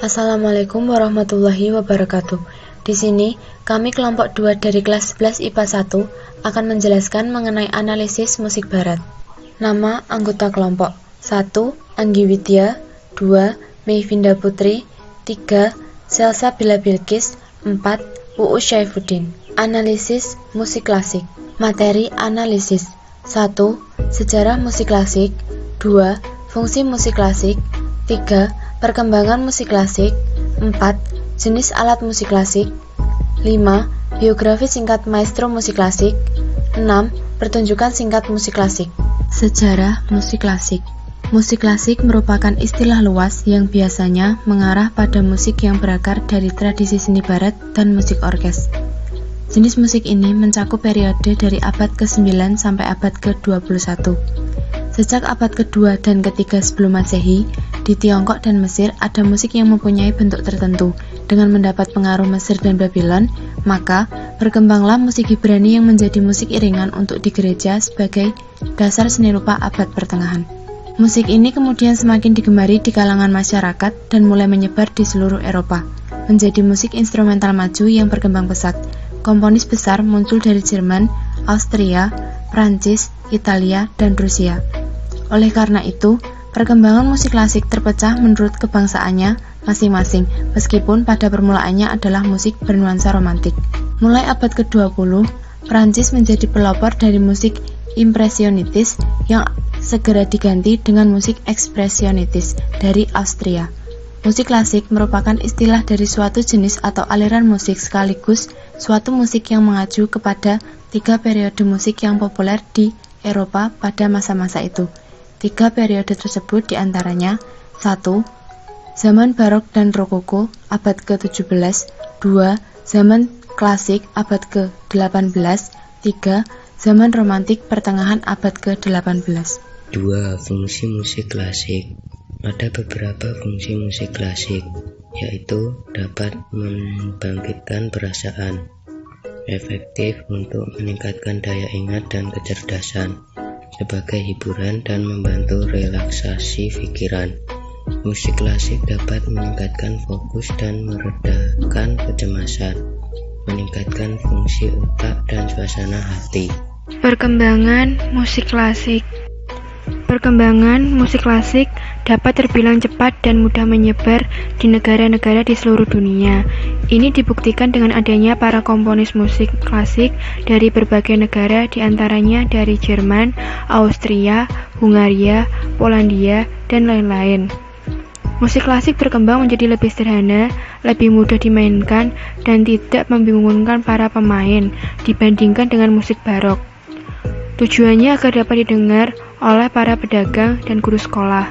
Assalamualaikum warahmatullahi wabarakatuh. Di sini, kami kelompok 2 dari kelas 11 IPA 1 akan menjelaskan mengenai analisis musik barat. Nama anggota kelompok: 1. Anggi Widya, 2. Meifinda Putri, 3. Selsa Bila Bilkis, 4. Uus Syaifuddin. Analisis musik klasik. Materi analisis: 1. Sejarah musik klasik, 2. Fungsi musik klasik, 3. Perkembangan musik klasik, 4. Jenis alat musik klasik, 5. Biografi singkat maestro musik klasik, 6. Pertunjukan singkat musik klasik. Sejarah musik klasik. Musik klasik merupakan istilah luas yang biasanya mengarah pada musik yang berakar dari tradisi seni barat dan musik orkes. Jenis musik ini mencakup periode dari abad ke-9 sampai abad ke-21. Sejak abad kedua dan ketiga sebelum Masehi, di Tiongkok dan Mesir ada musik yang mempunyai bentuk tertentu. Dengan mendapat pengaruh Mesir dan Babylon, maka berkembanglah musik Ibrani yang menjadi musik iringan untuk di gereja sebagai dasar seni rupa abad pertengahan. Musik ini kemudian semakin digemari di kalangan masyarakat dan mulai menyebar di seluruh Eropa, menjadi musik instrumental maju yang berkembang pesat. Komponis besar muncul dari Jerman, Austria, Prancis, Italia, dan Rusia. Oleh karena itu, perkembangan musik klasik terpecah menurut kebangsaannya masing-masing, meskipun pada permulaannya adalah musik bernuansa romantik. Mulai abad ke-20, Prancis menjadi pelopor dari musik impresionitis yang segera diganti dengan musik ekspresionitis dari Austria. Musik klasik merupakan istilah dari suatu jenis atau aliran musik sekaligus suatu musik yang mengacu kepada 3 periode musik yang populer di Eropa pada masa-masa itu. 3 periode tersebut diantaranya: 1. Zaman Barok dan Rokoko abad ke-17, 2. Zaman Klasik abad ke-18, 3. Zaman Romantik pertengahan abad ke-18. 2. Fungsi musik klasik. Ada beberapa fungsi musik klasik, yaitu dapat membangkitkan perasaan, efektif untuk meningkatkan daya ingat dan kecerdasan, sebagai hiburan dan membantu relaksasi pikiran. Musik klasik dapat meningkatkan fokus dan meredakan kecemasan, meningkatkan fungsi otak dan suasana hati. Perkembangan musik klasik. Perkembangan musik klasik dapat terbilang cepat dan mudah menyebar di negara-negara di seluruh dunia. Ini dibuktikan dengan adanya para komponis musik klasik dari berbagai negara, diantaranya dari Jerman, Austria, Hungaria, Polandia, dan lain-lain. Musik klasik berkembang menjadi lebih sederhana, lebih mudah dimainkan, dan tidak membingungkan para pemain dibandingkan dengan musik barok. Tujuannya agar dapat didengar oleh para pedagang dan guru sekolah.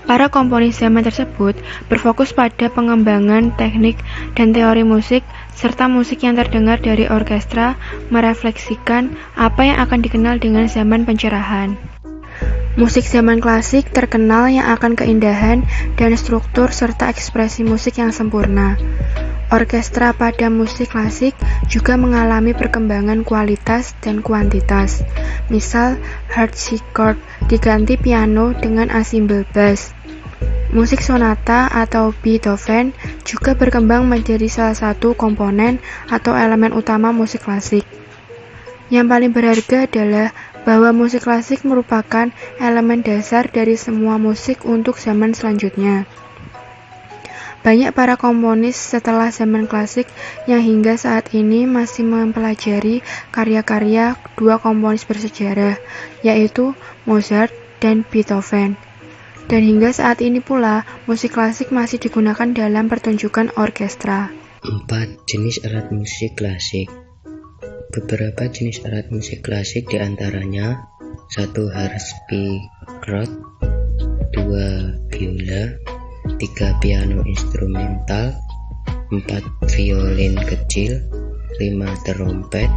Para komponis zaman tersebut berfokus pada pengembangan teknik dan teori musik, serta musik yang terdengar dari orkestra merefleksikan apa yang akan dikenal dengan zaman pencerahan. Musik zaman klasik terkenal yang akan keindahan dan struktur serta ekspresi musik yang sempurna. Orkestra pada musik klasik juga mengalami perkembangan kualitas dan kuantitas. Misal, harpsichord diganti piano dengan ensemble bass. Musik sonata atau Beethoven juga berkembang menjadi salah satu komponen atau elemen utama musik klasik. Yang paling berharga adalah bahwa musik klasik merupakan elemen dasar dari semua musik untuk zaman selanjutnya. Banyak para komponis setelah zaman klasik yang hingga saat ini masih mempelajari karya-karya 2 komponis bersejarah, yaitu Mozart dan Beethoven. Dan hingga saat ini pula, musik klasik masih digunakan dalam pertunjukan orkestra. 4. Jenis alat musik klasik. Beberapa jenis alat musik klasik diantaranya: 1. Harpsichord, 2. biola, 3. piano instrumental, 4. violin kecil, 5. trompet,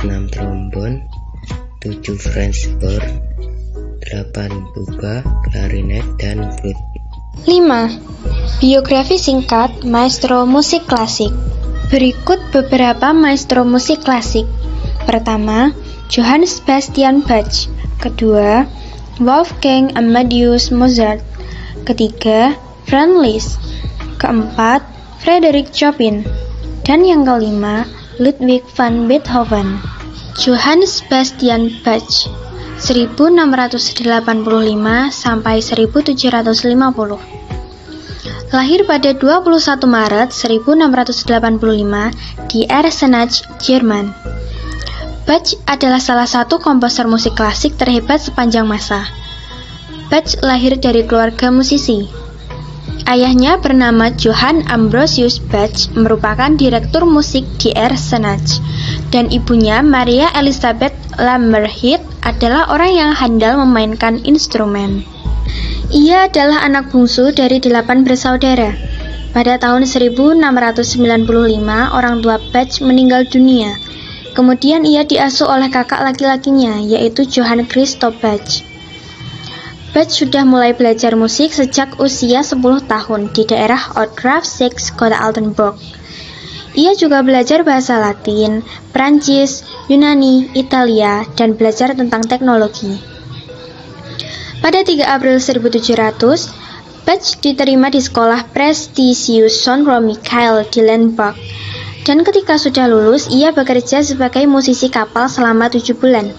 6. trombon, 7. French horn, 8. tuba, klarinet, dan flute. 5. Biografi singkat maestro musik klasik. Berikut beberapa maestro musik klasik. Pertama, Johann Sebastian Bach. Kedua, Wolfgang Amadeus Mozart. Ketiga, Franz Liszt. Keempat, Frederick Chopin. Dan yang kelima, Ludwig van Beethoven. Johann Sebastian Bach 1685 sampai 1750. Lahir pada 21 Maret 1685 di Eisenach, Jerman. Bach adalah salah satu komposer musik klasik terhebat sepanjang masa. Bach lahir dari keluarga musisi. Ayahnya bernama Johann Ambrosius Bach, merupakan direktur musik di Eisenach, dan ibunya Maria Elisabeth Lamberhit adalah orang yang handal memainkan instrumen. Ia adalah anak bungsu dari 8 bersaudara. Pada tahun 1695, orang tua Bach meninggal dunia. Kemudian ia diasuh oleh kakak laki-lakinya, yaitu Johann Christoph Bach. Bach sudah mulai belajar musik sejak usia 10 tahun di daerah Ohrdruf 6, kota Altenburg. Ia juga belajar bahasa Latin, Prancis, Yunani, Italia, dan belajar tentang teknologi. Pada 3 April 1700, Bach diterima di sekolah prestisius Sondro Michael di Lemberg, dan ketika sudah lulus, ia bekerja sebagai musisi kapal selama 7 bulan.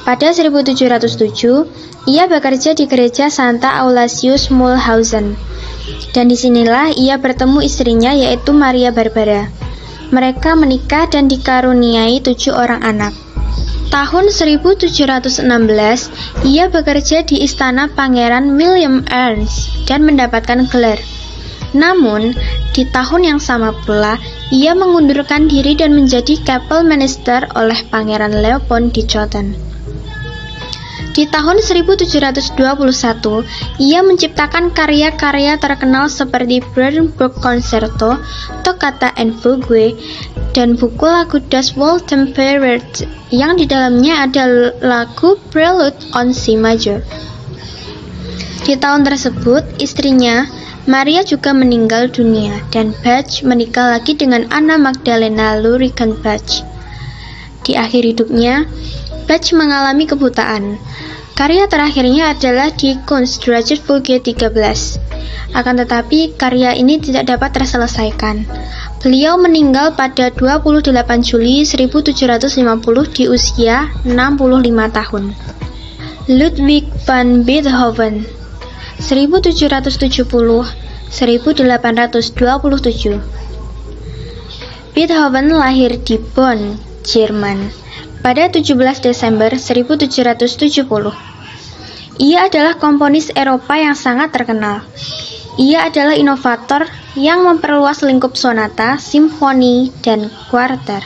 Pada 1707, ia bekerja di gereja Santa Aulasius Mulhausen, dan disinilah ia bertemu istrinya yaitu Maria Barbara. Mereka menikah dan dikaruniai 7 orang anak. Tahun 1716, ia bekerja di istana Pangeran William Ernst dan mendapatkan gelar. Namun, di tahun yang sama pula, ia mengundurkan diri dan menjadi Kapellmeister oleh Pangeran Leopold di Cothen. Di tahun 1721, ia menciptakan karya-karya terkenal seperti Brandenburg Concerto, Toccata and Fugue, dan buku lagu Das Wohltemperert yang di dalamnya ada lagu Prelude on C Major. Di tahun tersebut, istrinya Maria juga meninggal dunia dan Bach menikah lagi dengan Anna Magdalena Luriken Bach. Di akhir hidupnya, Bach mengalami kebutaan. Karya terakhirnya adalah di Kunsttrajet Fuge 13. Akan tetapi, karya ini tidak dapat terselesaikan. Beliau meninggal pada 28 Juli 1750 di usia 65 tahun. Ludwig van Beethoven 1770-1827. Beethoven lahir di Bonn, Jerman, pada 17 Desember 1770. Ia adalah komponis Eropa yang sangat terkenal. Ia adalah inovator yang memperluas lingkup sonata, simfoni, dan kuartet.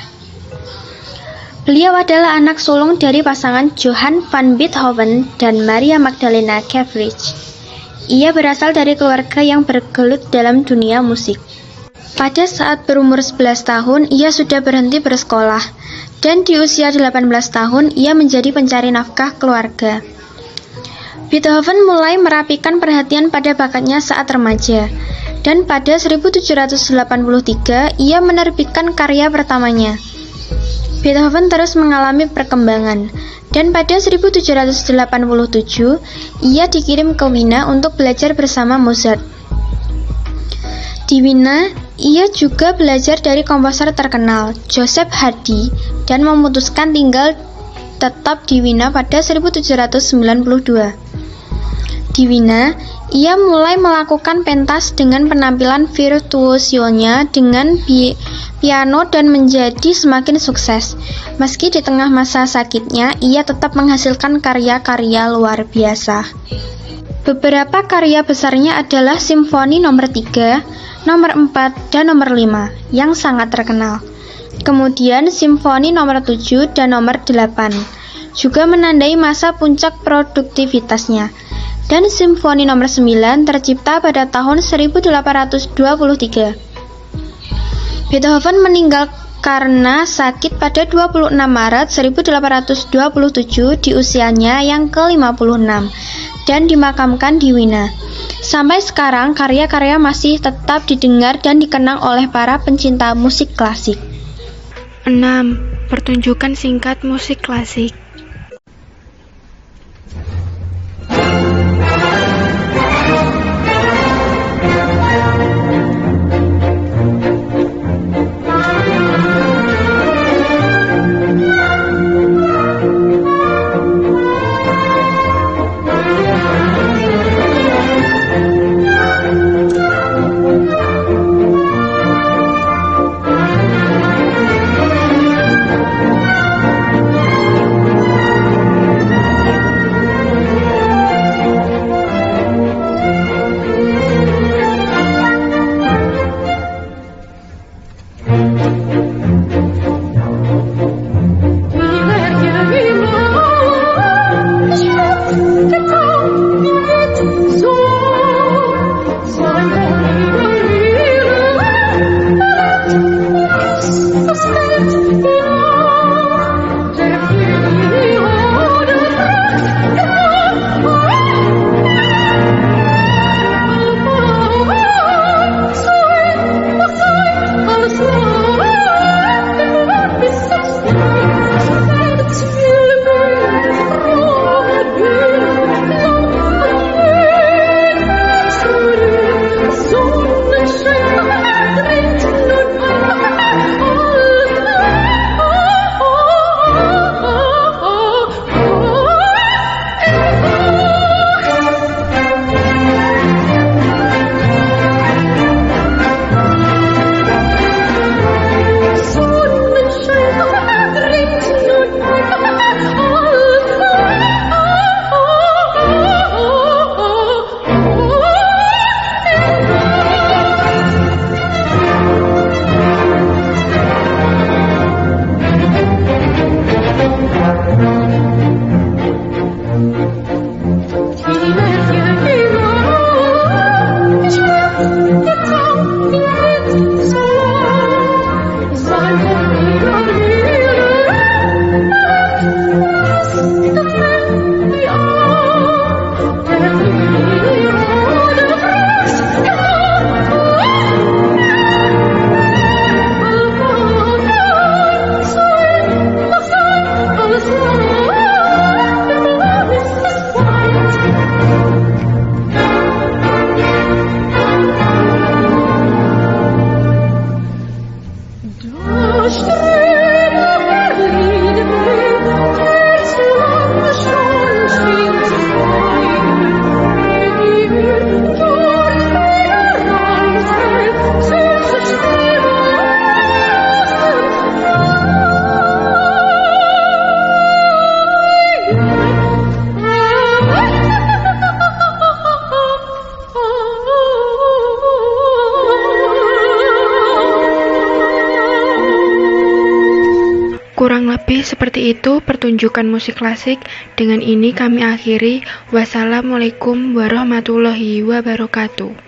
Beliau adalah anak sulung dari pasangan Johann van Beethoven dan Maria Magdalena Geffrich. Ia berasal dari keluarga yang bergelut dalam dunia musik. Pada saat berumur 11 tahun, ia sudah berhenti bersekolah, dan di usia 18 tahun, ia menjadi pencari nafkah keluarga. Beethoven mulai merapikan perhatian pada bakatnya saat remaja, dan pada 1783, ia menerbitkan karya pertamanya. Beethoven terus mengalami perkembangan, dan pada 1787, ia dikirim ke Wina untuk belajar bersama Mozart. Di Wina, ia juga belajar dari komposer terkenal, Joseph Haydn, dan memutuskan tinggal tetap di Wina pada 1792. Di Wina, ia mulai melakukan pentas dengan penampilan virtuosionya dengan piano dan menjadi semakin sukses. Meski di tengah masa sakitnya, ia tetap menghasilkan karya-karya luar biasa. Beberapa karya besarnya adalah Simfoni nomor 3, nomor 4, dan nomor 5 yang sangat terkenal. Kemudian Simfoni nomor 7 dan nomor 8 juga menandai masa puncak produktivitasnya. Dan Simfoni nomor 9 tercipta pada tahun 1823. Beethoven meninggal karena sakit pada 26 Maret 1827 di usianya yang ke-56 dan dimakamkan di Wina. Sampai sekarang karya-karya masih tetap didengar dan dikenang oleh para pencinta musik klasik. 6. Pertunjukan singkat musik klasik. lebih seperti itu pertunjukan musik klasik. Dengan ini kami akhiri. Wassalamualaikum warahmatullahi wabarakatuh.